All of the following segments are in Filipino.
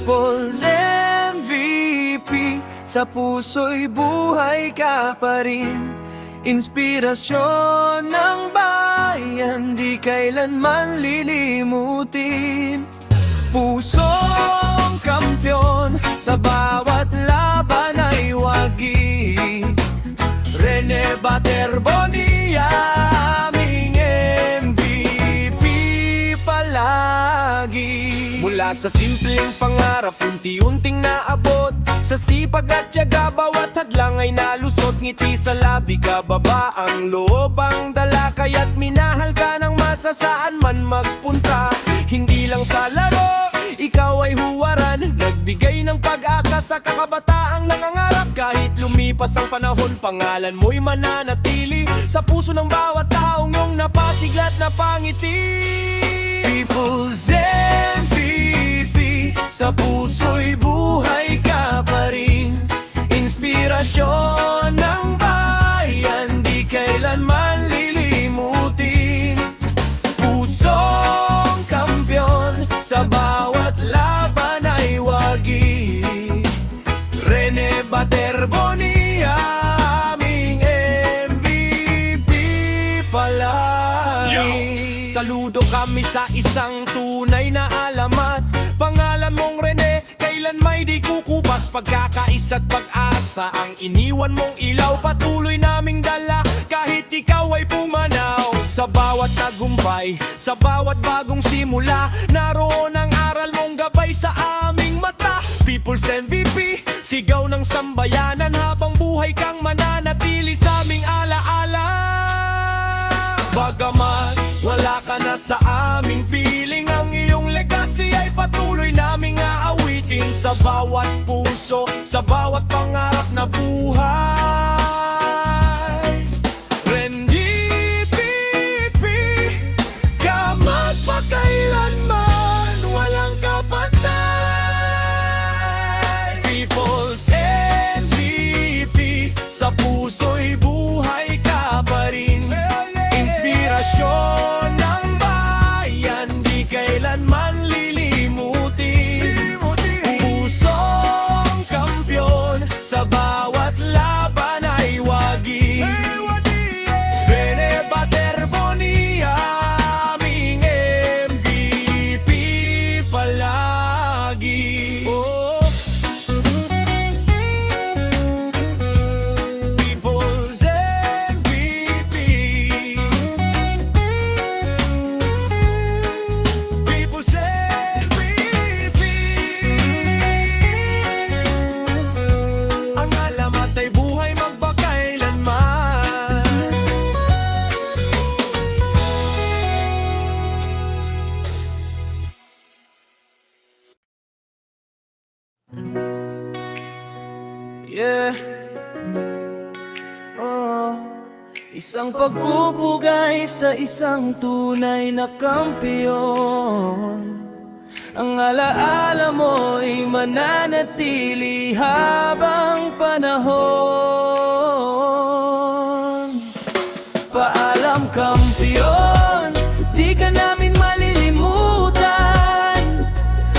People's MVP, sa puso'y buhay ka pa rin. Inspirasyon ng bayan, di kailanman lilimutin. Pusong kampyon, sa bawat laban ay wagi. Rene Baterbonilla, aming MVP palagi. Mula sa simpleng pangarap, unti-unting naabot. Sa sipag at tiyaga, bawat hadlang ay nalusot. Ngiti sa labi, kababa ang loob ang dala. Kaya't minahal ka ng masa saan man magpunta. Hindi lang sa laro, ikaw ay huwaran. Nagbigay ng pag-asa sa kakabataang nangangarap. Kahit lumipas ang panahon, pangalan mo'y mananatili sa puso ng bawat taong iyong napasiglat na pangiti. People's MVP, sa puso'y buhay ka pa rin. Inspirasyon ng bayan, di kailanman lilimutin. Pusong kampyon, sa bawat laban ay wagi. Rene Baterbonilla, aming MVP palagi. Saludo kami sa isang tunay na alamat. Pangalan mong Rene, kailan may di kukupas. Pagkakaisa't pag-asa, ang iniwan mong ilaw patuloy naming dala. Kahit ikaw ay pumanaw, sa bawat tagumpay, sa bawat bagong simula, naroon ang aral mong gabay sa aming mata. People's MVP, sigaw ng sambayanan, habang buhay kang mananatili sa aming alaala. Bagamat wala ka na sa aming piling, ang iyong legacy ay patuloy naming aawitin. Sa bawat puso, sa bawat pangarap na buhay. Rendi Pipi, ka magpakailanman, walang kapantay. People's MVP, sa puso'y buhay ka pa rin. Inspirasyon ng bayan, di kailanman lilimutin. Pusong kampyon, sa bawat laban ay wagi. Rene Baterbonilla, aming MVP palagi. Oh. People's MVP, People's MVP. Ang alamat ay buhay magpakailanman. Yeah. Oh. Isang pagpupugay sa isang tunay na kampiyon. Ang alaala mo'y mananatili habang panahon. Paalam kampiyon, di ka namin malilimutan.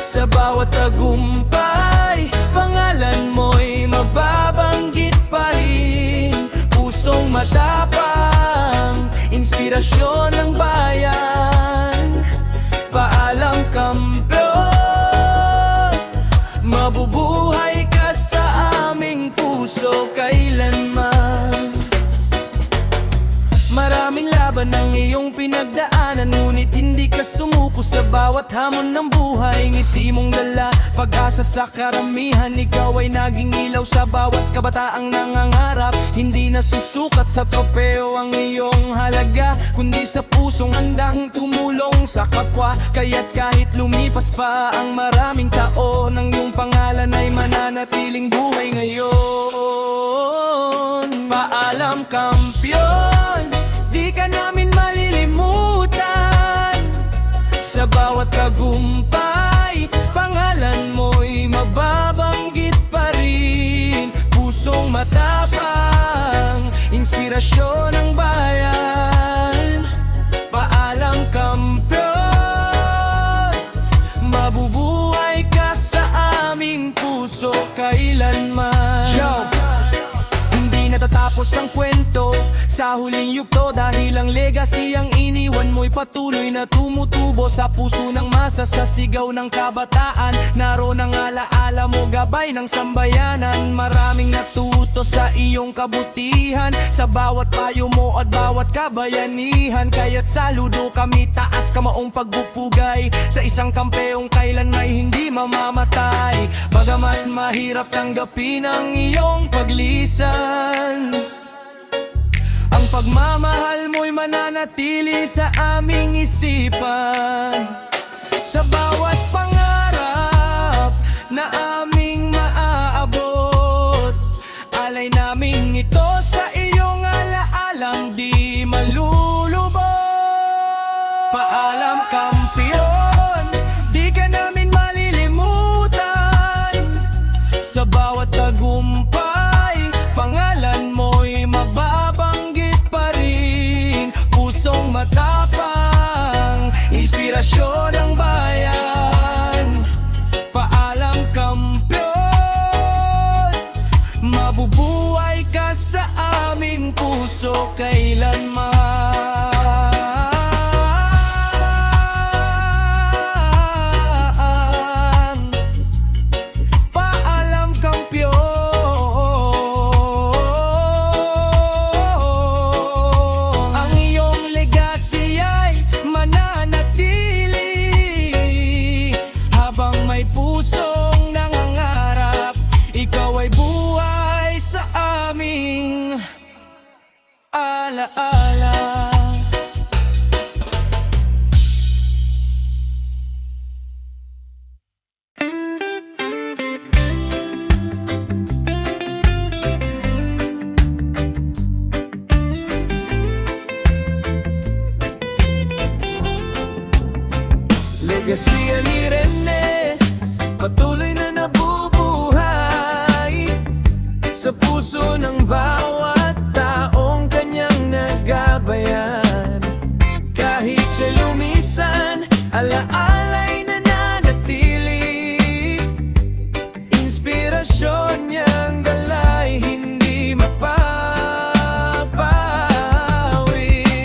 Sa bawat tagumpay, pangalan mo'y mababanggit pa rin. Pusong matapang, inspirasyon ng bayan. Paalam kampiyon, mabubuhay ka sa aming puso kailanman. Maraming laban ang iyong pinagdaanan, ngunit hindi ka sumuko sa bawat hamon ng buhay. Ngiti mong dala, pag-asa sa karamihan. Ikaw ay naging ilaw sa bawat kabataang nangangarap. Hindi na susukat sa tropeo ang iyong halaga, kundi sa pusong handang tumulong sa kapwa. Kaya't kahit lumipas pa ang maraming taon, ang iyong pangalan ay mananatiling buhay ngayon. Paalam kampiyon, di ka namin malilimutan. Sa bawat tagumpay, pangalan mo'y mababanggit pa rin. Pusong matapang, inspirasyon ng bayan. Paalam kampiyon, mabubuhay ka sa natatapos ang kwento sa huling yugto, dahil ang legacy ang iniwan mo'y patuloy na tumutubo sa puso ng masa, sa sigaw ng kabataan. Naroon ang alaala mo, gabay ng sambayanan. Maraming natuto sa iyong kabutihan, sa bawat payo mo at bawat kabayanihan. Kaya't saludo kami, taas kamaong pagbupugay sa isang kampeong kailan may hindi mamamatay. Bagaman mahirap tanggapin ang iyong paglisan, ang pagmamahal mo'y mananatili sa aming isipan. Sa bawat pangarap na aming maaabot, alay namin ito sa iyong alaalang di malulubog. Paalam kampiyon, di ka namin malilimutan. Sa bawat tagumpay, pangalan mo'y mababanggit pa rin. Pusong matapang, inspirasyon ng bayan. Paalam kampiyon, mabubuhay ka sa aming puso kailanman. Alaala. Legacy ni Rene, patuloy na nabubuhay sa puso ng bawat taong kanyang nagabayan. Kahit siya lumisan, alaala'y nananatili. Inspirasyon niyang dalay hindi mapapawi.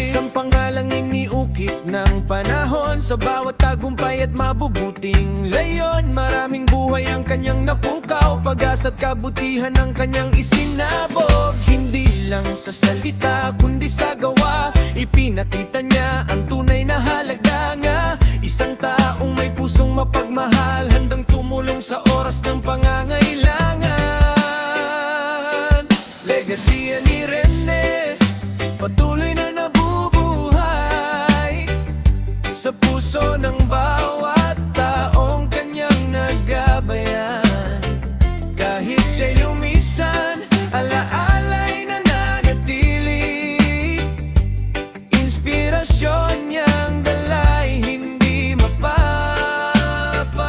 Isang pangalang iniukit ng panahon, sa bawat tagumpay at mabubuting layon. Maraming buhay ang kanyang napukaw, pag-asa't kabutihan ang kanyang isinabog. Hindi lang sa salita kundi sa gawa, ipinakita niya ang tunay na halaga nga. Isang taong may pusong mapagmahal, handang tumulong sa oras ng pangangailangan. Legacy ni Rene, patuloy na nabubuhay sa puso ng bawat taong kanyang nagabayan. Kahit siya'y lumisan, alaala'y nananatili. Inspirasyon niyang dalay hindi mapapawi.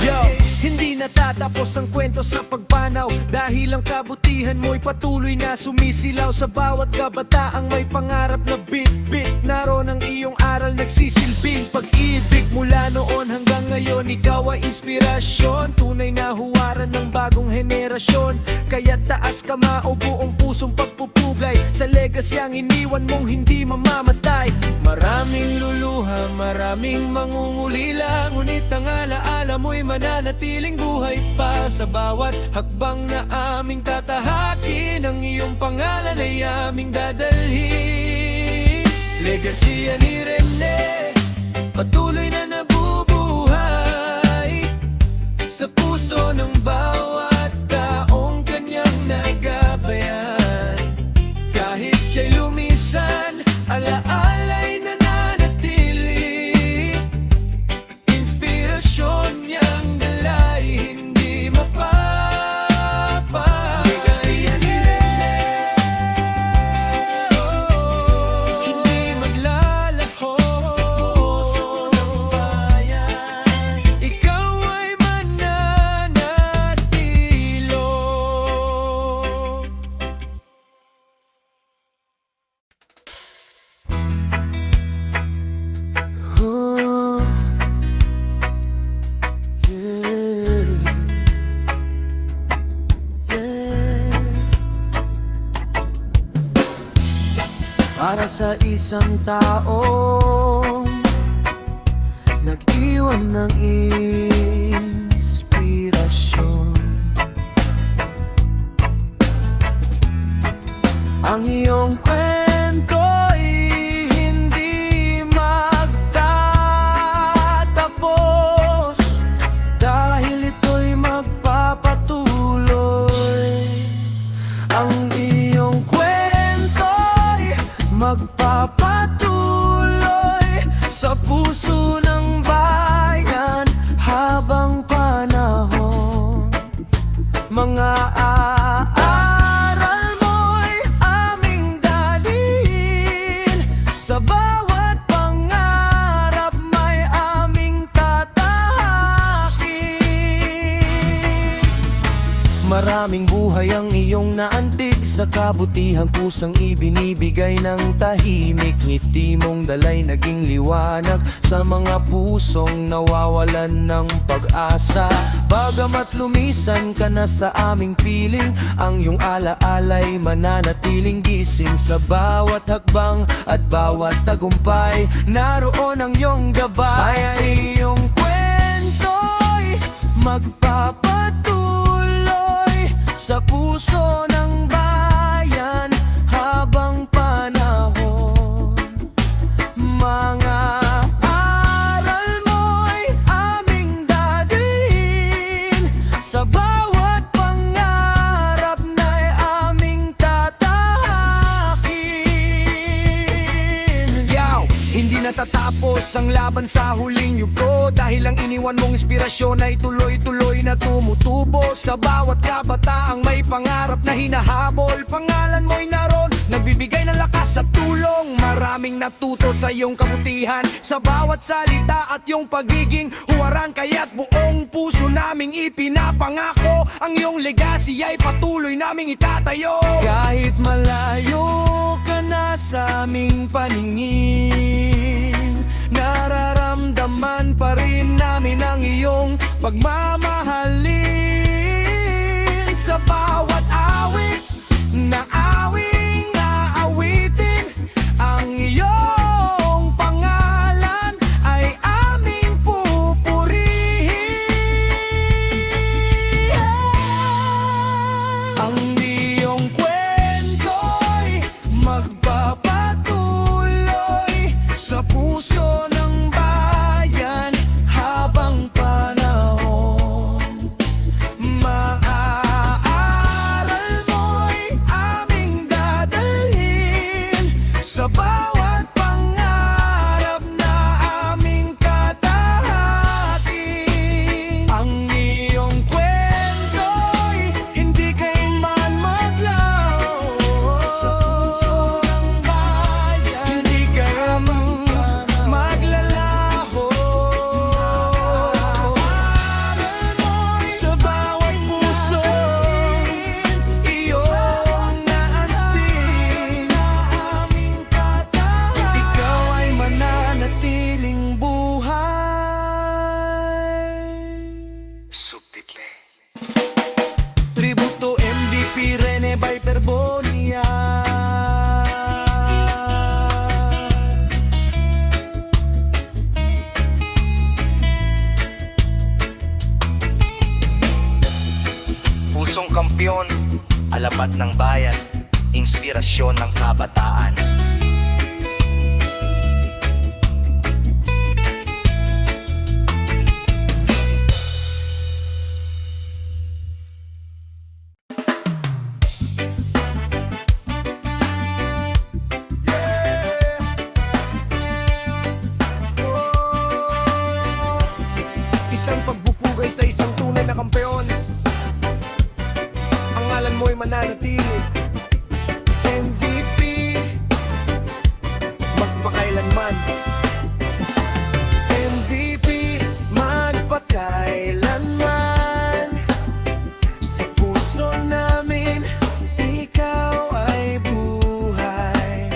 Yo, hindi natatapos ang kwento sa pagpanaw, dahil ang kabutihan mo'y patuloy na sumisilaw sa bawat kabataang may pangarap na bit-bit. Naroon ang iyong aral, nagsisilbing pag-ibig. Mula noon hanggang ngayon, ikaw ay inspirasyon, tunay na huwaran ng bagong henerasyon. Kaya taas kamao, buong pusong pagpupugay sa legacy ang iniwan mong hindi mamamatay. Maraming luluha, maraming mangungulila, ngunit ang alaala mo'y mananatiling buhay pa. Sa bawat hakbang na aming tatahakin, ang iyong pangalan ay aming dadalhin. Legacy ni Rene, patuloy na nabubuhay sa puso ng bawat taong kanyang nagabayan. Kahit siya'y lumisan, alaala'y nananatili. Inspirasyon niyang dalay hindi mapapawi. Legacy ni Rene, hindi maglalaho sa puso ng bayan. Ikaw ay mananatili. sa isang taong nag-iwan ng inspirasyon. Ang iyong kwento'y hindi magtatapos, dahil ito'y magpapatuloy. Ang iyong kwento'y magpapatuloy sa puso ng bayan habang panahon. Mga aaral mo'y aming dalhin, sa bawat pangarap may aming tatahakin. Maraming buhay ang iyong naantig, sa kabutihang kusang ibinibigay ng tahimik. Ngiti mong dalay naging liwanag sa mga pusong nawawalan ng pag-asa. Bagamat lumisan ka na sa aming piling, ang iyong alaala'y mananatiling gising. Sa bawat hakbang at bawat tagumpay, naroon ang iyong gabay. Ang iyong kwento'y magpapatuloy sa puso ng bayan habang panahon. Mga aral mo'y aming dadalhin, sa bawat pangarap na'y aming tatahakin. Yaw! Hindi natatapos ang laban sa huling yugto, dahil ang iniwan mong inspirasyon ay tuloy-tuloy na tumutubo. Sa bawat kabataang may pangarap na hinahabol, pangalan mo'y naroon, nagbibigay ng lakas at tulong. Maraming natuto sa iyong kabutihan, sa bawat salita at iyong pagiging huwaran. Kaya't buong puso naming ipinapangako, ang iyong legacy ay patuloy naming itatayo. Kahit malayo ka na sa aming paningin, nararamdaman pa rin namin ang iyong pagmamahalin. Sa bawat awit na awing aawitin, ang iyong pangalan ay aming pupurihin. Ang iyong kwento'y magpapatuloy sa puso ng bayan habang panahon. Maaaral mo'y aming dadalhin, sa bawat pangarap na aming tatahakin. Ang iyong kwento'y hindi kailanman maglaho sa puso ng bayan, hindi ka maglalaho. Sa bawat puso iyong naantig, ikaw ay mananatiling buhay. Subtitle Tributo MVP Rene Viper Bonia. Pusong kampyon, alamat ng bayan, inspirasyon ng kabataan. Isang pagbupugay sa isang tunay na kampeon, ang ngalan mo'y mananatili. MVP, magpakailanman. MVP, magpakailanman. Sa puso namin, ikaw ay buhay.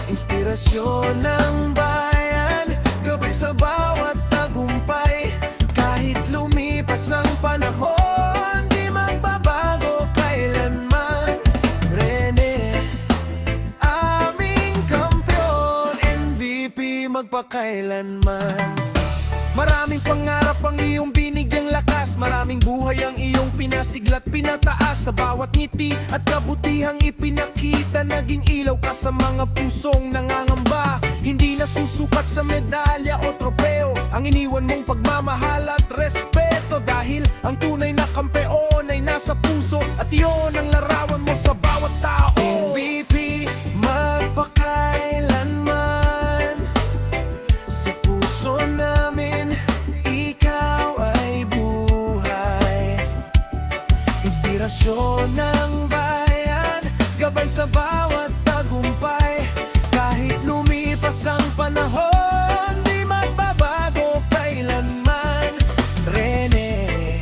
Inspirasyon ng bayan, gabay sa bawat tagumpay. Kahit lumipas ang panahon, di magbabago kailanman. Rene, aming magpakailanman. Maraming pangarap ang iyong binigyang lakas, maraming buhay ang iyong pinasiglat, pinataas. Sa bawat ngiti at kabutihang ipinakita, naging ilaw ka sa mga pusong nangangamba. Hindi nasusukat sa medalya o tropeo ang iniwan mong pagmamahal at respeto, dahil ang tunay na kampeon ay nasa puso, at iyon ang larawan mo sa bawat tao. MVP, magpakailanman. Sa puso namin, ikaw ay buhay. Inspirasyon ng bayan, gabay sa bawat tagumpay. Kahit lumipas ang panahon, di magbabago kailanman. Rene,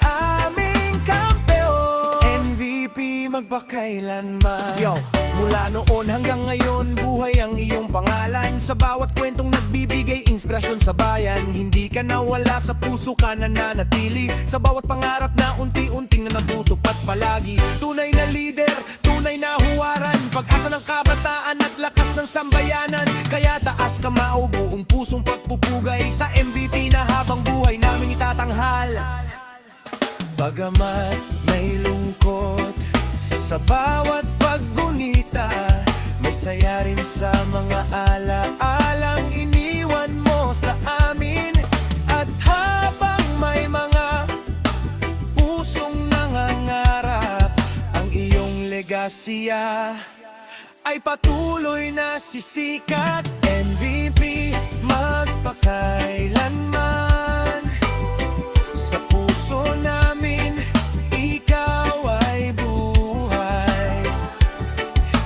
aming kampeon. MVP, magpakailanman. Yo, mula noon hanggang ngayon, buhay ang iyong pangalan. Sa bawat kwentong nagbibigay inspirasyon sa bayan, hindi ka nawala, sa puso ka nananatili. Sa bawat pangarap na unti-unting na natutupad palagi. Tunay na leader, tunay na huwaran, pag-asa ng kabataan at lakas ng sambayanan. Kaya taas kamao, buong pusong pagpupugay sa MVP na habang buhay namin itatanghal. Bagamat may lungkot sa bawat paggunita, may saya rin sa mga ala-alang iniwan mo sa amin. At habang may mga pusong nangangarap, ang iyong legasya ay patuloy na sisikat. MVP, magpakailanman. Sa puso namin, ikaw ay buhay.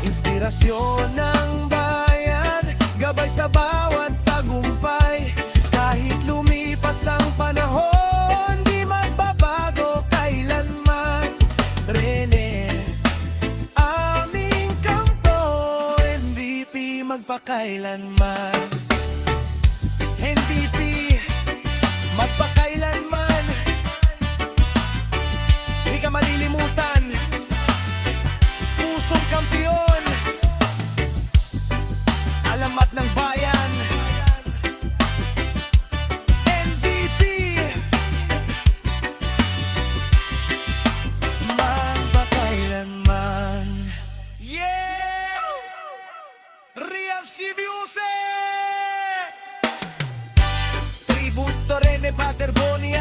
Inspirasyon ng bayan, gabay sa bawat tagumpay. Kahit lumipas ang panahon, di magbabago kailanman. Rene, aming kampo. MVP, magpakailanman. MVP, magpakailanman. Di ka malilimutan, pusong kampiyon, alamat ng bayan. MVP, magpakailanman. Yeah! Real Sibiuse! Tributo Rene Paterboni